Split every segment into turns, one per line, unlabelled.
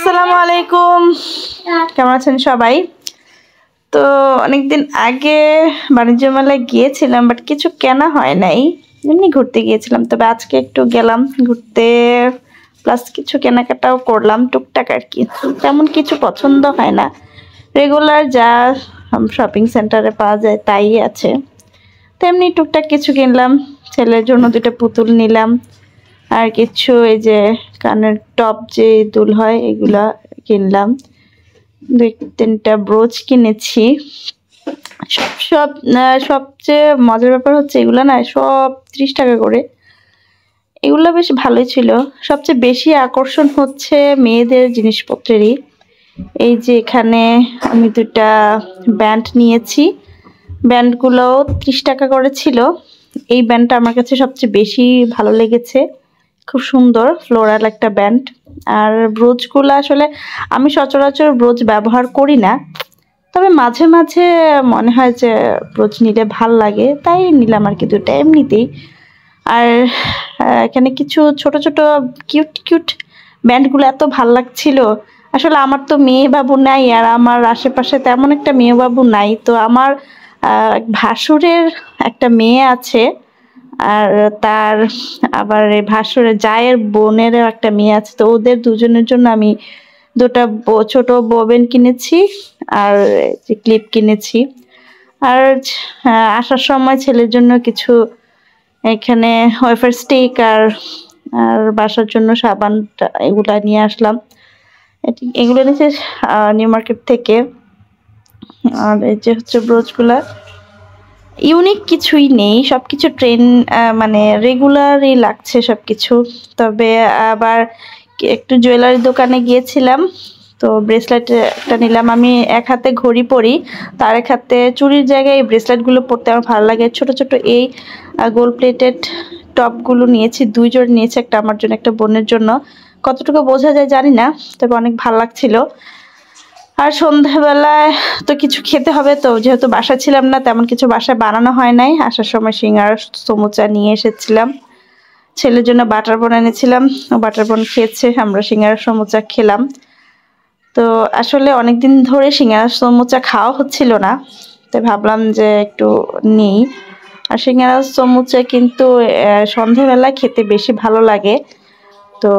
আসসালামু আলাইকুম, কেমন আছেন সবাই? তো অনেকদিন আগে বাণিজ্য মেলায় গিয়েছিলাম, বাট কিছু কেনা হয় নাই, এমনি ঘুরতে গিয়েছিলাম। তবে আজকে একটু গেলাম ঘুরতে, প্লাস কিছু কেনাকাটাও করলাম টুকটাক আর কি। তেমন কিছু পছন্দ হয় না, রেগুলার যা শপিং সেন্টারে পাওয়া যায় তাই আছে। তেমনি টুকটাক কিছু কিনলাম, ছেলের জন্য দুটো পুতুল নিলাম, আর কিছু এই যে কানের টপ যে দুল হয় এগুলা কিনলাম, দুই তিনটা ব্রোচ কিনেছি। সবচেয়ে মজার ব্যাপার হচ্ছে এগুলা না সব 30 টাকা করে, এগুলো বেশ ভালোই ছিল। সবচেয়ে বেশি আকর্ষণ হচ্ছে মেয়েদের জিনিসপত্রেরই। এই যে এখানে আমি দুটা ব্যান্ড নিয়েছি, ব্যান্ডগুলোও 30 টাকা করে ছিল। এই ব্যান্ডটা আমার কাছে সবচেয়ে বেশি ভালো লেগেছে, খুব সুন্দর ফ্লোরাল একটা ব্যান্ড। আর ব্রোচগুলো আসলে আমি সচরাচর ব্রোচ ব্যবহার করি না, তবে মাঝে মাঝে মনে হয় যে ব্রোচ নিলে ভাল লাগে, তাই নিলাম আর কি দুটো এমনিতেই। আর এখানে কিছু ছোট ছোট কিউট কিউট ব্যান্ডগুলো এত ভাল লাগছিল। আসলে আমার তো মেয়ে বাবু নাই, আর আমার আশেপাশে তেমন একটা মেয়ে বাবু নাই। তো আমার ভাসুরের একটা মেয়ে আছে, আর তার আবার ভাসুরের জায়ের বোনেরও একটা মেয়ে আছে। তো ওদের দুজনের জন্য আমি দুটা ছোট বোবেন কিনেছি, আর যে ক্লিপ কিনেছি। আর আসার সময় ছেলের জন্য কিছু এখানে ওয়েফার স্টিক আর আর বাসার জন্য সাবানটা এগুলা নিয়ে আসলাম। এগুলো নিয়েছে নিউ মার্কেট থেকে। আর এই যে হচ্ছে ব্রোচগুলা, ইউনিক কিছুই নেই, সবকিছু মানে রেগুলারই লাগছে সবকিছু। তবে আবার একটু জুয়েলারি দোকানে গিয়েছিলাম, তো ব্রেসলেট একটা নিলাম। আমি এক হাতে ঘড়ি পরি, তার এক হাতে চুড়ির জায়গায় এই ব্রেসলেটগুলো পরতে আমার ভালো লাগে। ছোট ছোট এই গোল্ড প্লেটেড টপগুলো নিয়েছি, 2 জোড় নিয়েছি, একটা আমার জন্য একটা বোনের জন্য। কতটুকু বোঝা যায় জানি না, তবে অনেক ভালো লাগছিল। আর সন্ধ্যাবেলায় তো কিছু খেতে হবে, তো যেহেতু বাসা ছিলাম না, তেমন কিছু বাসায় বানানো হয় নাই। আসার সময় সিঙ্গারা সমুচা নিয়ে এসেছিলাম, ছেলের জন্য বাটার বোন এনেছিলাম, বাটার বোন খেয়েছে, আমরা সিঙ্গারা সমুচা খেলাম। তো আসলে অনেকদিন ধরে সিঙ্গারা সমুচা খাওয়া হচ্ছিল না, তাই ভাবলাম যে একটু নিই। আর সিঙ্গারা সমুচা কিন্তু সন্ধ্যাবেলা খেতে বেশি ভালো লাগে। তো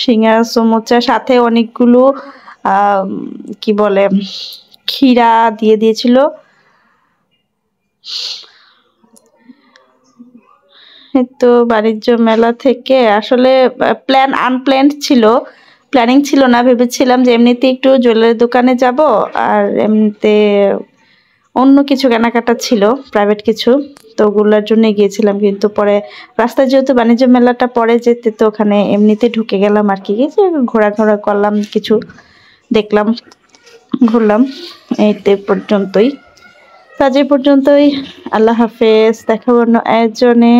সিঙ্গারা সমুচার সাথে অনেকগুলো কি বলে ক্ষীরা দিয়ে দিয়েছিল। তো বাণিজ্য মেলা থেকে আসলে আনপ্ল্যান্ড ছিল, প্ল্যানিং ছিল না। ভেবেছিলাম যে এমনিতে একটু জুয়েলারি দোকানে যাব, আর এমনিতে অন্য কিছু কেনাকাটা ছিল প্রাইভেট কিছু, তো ওগুলোর জন্য গিয়েছিলাম। কিন্তু পরে রাস্তায় যেহেতু বাণিজ্য মেলাটা পরে যেতে, তো ওখানে এমনিতে ঢুকে গেলাম আর কি, ঘোরাঘোরা করলাম, কিছু দেখলাম, ঘুরলাম। এইতে পর্যন্তই, আজ এই পর্যন্তই। আল্লাহ হাফেজ, দেখা অন্য আয়োজনে।